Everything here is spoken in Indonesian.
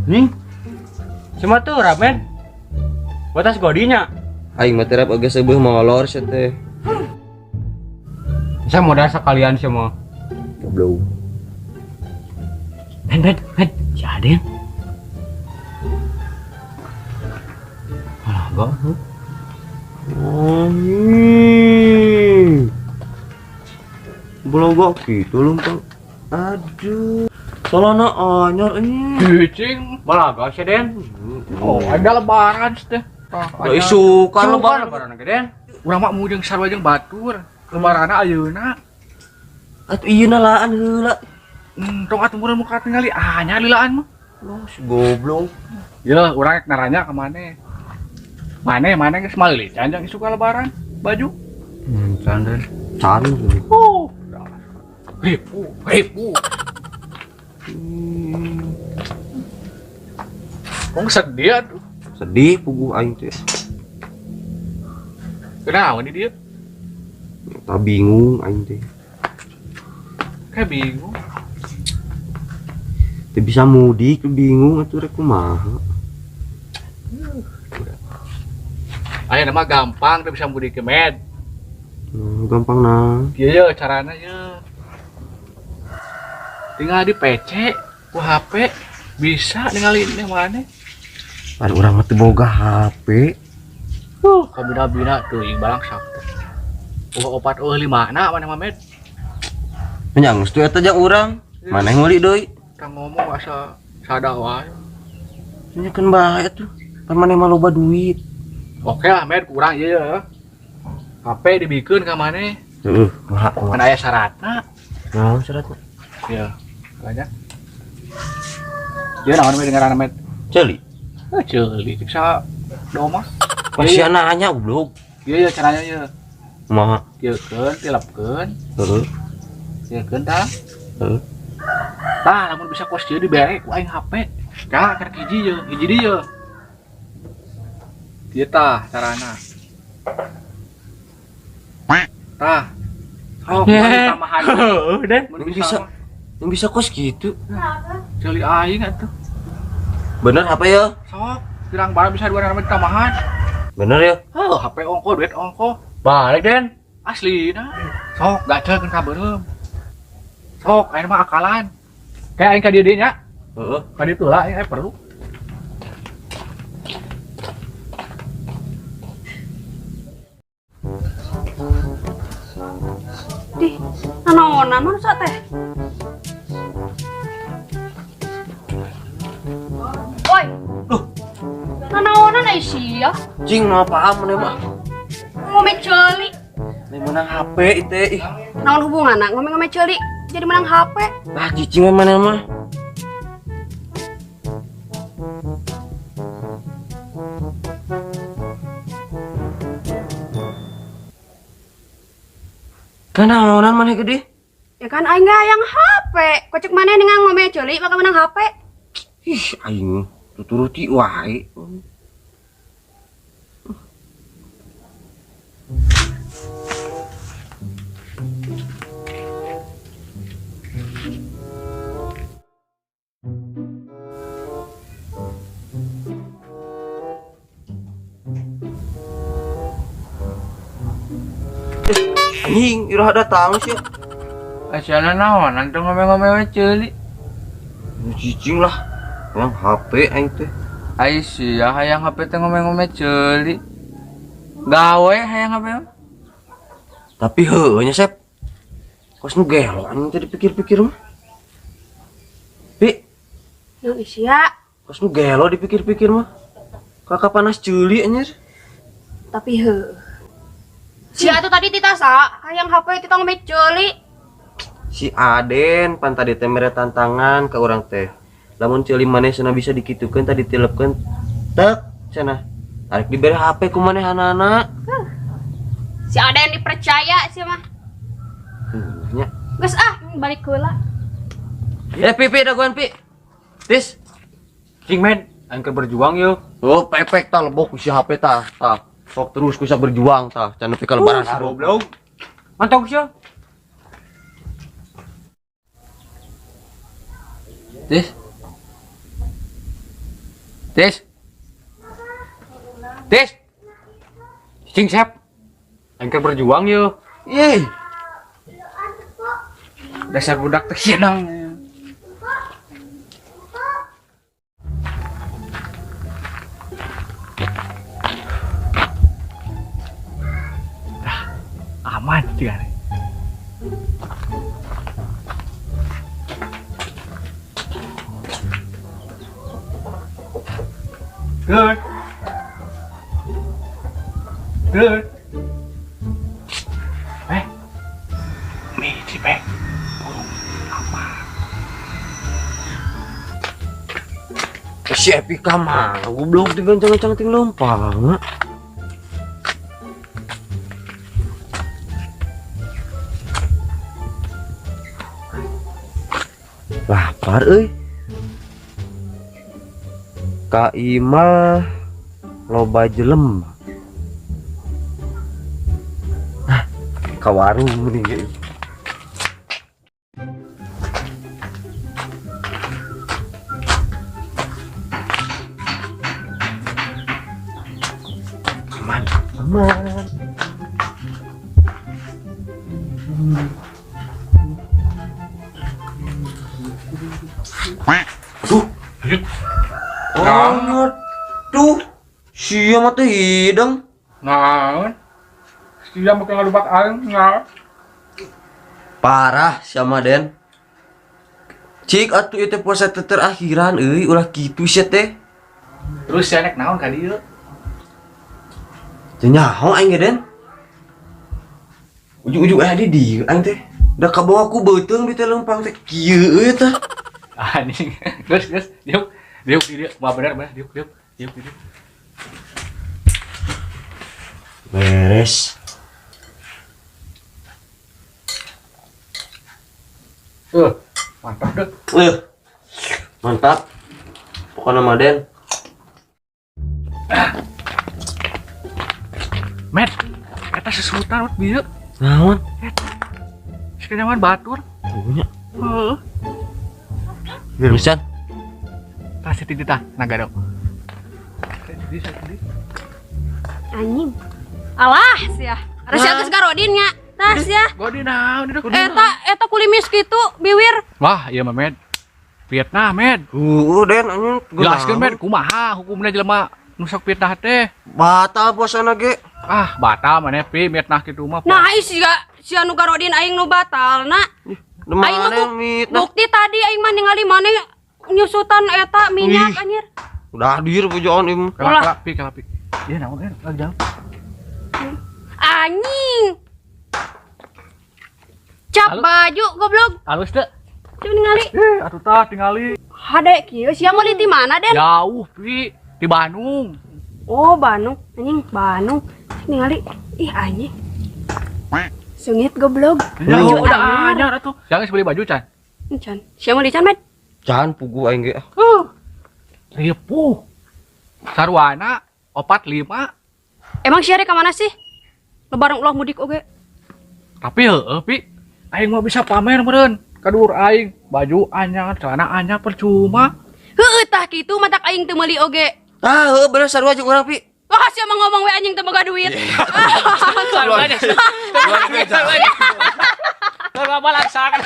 Nih. Cuma tuh ramen. Batas godinya. Aing mah terap agak sebuah molor sia teh. Saya modal sekalian semua. Goblok. Ben. Si Aden. Alah, gak. Belum gak gitu lumpang. Aduh. Solana anyar ini. Cicing, balaga si Den. Oh, ada lebaran teh. Gak isukan lebaran Den. Urang mah mujeng sarua jeung batur. Lebaranna ayeuna. Atuh ieu nalaan heula. Tong atuh meureun muka tingali anyar lilaan mah. Loh, si goblok. Ya, urang rek naranya ka maneh. Maneh geus malilican jeung isu ka lebaran baju. Can Den. Can. Oh. Ribu. Kok sedih atuh. Sedih puguh aing teh. Kenapa nih dia? Tak bingung aing teh. Kayak bingung. Teu bisa mudik, bingung atuh rek kumaha. Aya nama gampang, teu bisa mudik ke med. Gampang nah. Ieu carana ye. Tinggal di PC, ku HP bisa ningali ini mana? Ada orang mah teu boga HP. Kabina-bina teuing barang sakit. Opat 5 na mana Mamet? Nya geus teu eta jeung urang. Maneh meuli deui. Tang ngomong asa sada wae. Nya kan bae atuh. Pan maneh mah loba duit. Oke lah Met, kurang ieu ya. HP dibikeun ka maneh. Heeh, kumaha? Kan aya syaratna. Naon syaratna? Iya, banyak. Dia naon we dengaran Met? Ceuli. Ceuli bisa domah. Masih nanya goblok. Iya caranya ya. Kumaha? Ieukeun, tilapkeun. Heeh. Ieukeun tah. Heeh. Tah, lamun bisa kos ieu dibere ku aing HP. Ka karek hiji dieu. Ieu tah carana. Tah. Oh, tambahan. Heeh, Den. Yang bisa kos gitu. Ceuli aing atuh. Bener apa ya? Sok, pirang barang bisa 2 nama tambahan. Bener ya? HP ongko, duit ongko. Balik, Den. Aslina. Sok, gacelkeun ka beureum. Sok, aing mah akalan. Kayak aing ka dieu nya. Heeh. Ka ditu lah aing perlu. Di, nanaonan mana sa teh? Oi. Nanaonan ai sia? Cing mah paham maneh mah. Ngome ceuli. Lain menang HP itu. Naon hubunganna ngome-ngome ceuli jadi menang HP? Ah cicing mah maneh mah. Kanaonan maneh gede? Ya kan aing gak yang HP. Kocek maneh dengan ngome ceuli maka menang HP. Ih, aing tuturuti wae. Anjing, irah datang sih. Asyana naon, antu ngome-ngome ceuli. Cicing lah. Yang HP aing teh. Ai sia hayang HP teh ngome-ngome ceuli. Gawe hayang HP. Tapi heueuh nya Sep. Kos nu gelo anjing teh dipikir-pikir mah. Pi, Naon sia? kos nu gelo dipikir-pikir mah. Kakak panas ceuli anjir. Tapi sia tuh tadi titasa hayang HP tita ngome ceuli. Si Aden pan tadi teh mere tantangan ke urang teh. Lamun ceuli maneh cenah bisa dikitukeun tadi tilepkeun. Tek cenah. Arek dibere HP ku maneh anak-anak. Si ada yang dipercaya sih mah. Nya. Geus balik heula. Pi daguan Pi. Tis. Cing men, aing keur berjuang yo. Oh, pepek tah lebok si HP tah. Tah. Sok terus kusa berjuang tah. Can nepi ka lebaran Goblok. Mantap sia. Tis. Tis. Tis. Cing siap. Engker berjuang yuk. Yeay. Dasar budak teh hilang. Aman juga nih. Good. Good. Mie di bag. Apa? Si Epika mah, goblok digancang-gancang ting lempang. Lapar euy. Ka imah loba jelem. Nah, ka warung mending ge. Aman, aman. Aduh, sia mah teh hidung. Naon? Dia makin ngalubak aing ngal. Parah sama Den. Cik atuh ieu teh puasa teh terakhiran euy, ulah kitu sia teh. Terus si anek naon ka dieu? Teu nyaho aing ge Den. Ujug-ujug aya di dieu aing teh. Da kabawa ku beuteung di teh lempang teh kieu euy tah. Anjing. Geus, diuk. Diuk. Wah bener, diuk. Beres. Mantap deh. Mantap. Pokoknya mah Den. Met, eta sesutan wet bieu. Naon? Sekenyaman batur. Punya. Heeh. Bisa. Kasih titita naga dong. Anjing. Alah sia. Harus Nah. atas garodin nya. Tas ya. Godi naon dina godi. Eta kulimis kitu biwir. Wah, iya mah Med. Vietnam Med. Den anjing. Jelaskeun Med kumaha hukumna jelema nu sok fitnah teh. Batal puasana ge. Ah, batal maneh pi fitnah kitu mah. Nah, si anu garodin aing nu batal na. Aing mah bukti tadi aing mah ningali maneh nyusutan eta minyak Ih. anjir. Udah hadir pojokan im. Kalap pi. Iya naon lagi jalan. Anjing. Cap Halo? baju goblok. Alus teh. Coba ningali. Atuh tah tingali. Hade kieu sia mau di mana Den? Jauh pi di Bandung. Oh, Bandung. Anjing, Bandung. Ningali. Ih, anjing. Sengit goblok. Ya Baju udah anyar. anyar atuh. Jangan beli baju Can. Can. Sia mau dican, Met? Can pugu aing ge. Ripuh. Sarwana 45. Emang sia rek ka mana sih? Lebaran ulah mudik oge. Tapi heueuh pi. Aing mah bisa pamer meureun. Kadur aing baju anyar, celana anyar percuma. Heueuh tah kitu matak aing teu meuli oge. Ah, heuh bener sarua jeung urang pi. Wah, sia mah ngomong we anjing teu boga duit. Sarwana. Sarwana. Sarwana laksakan.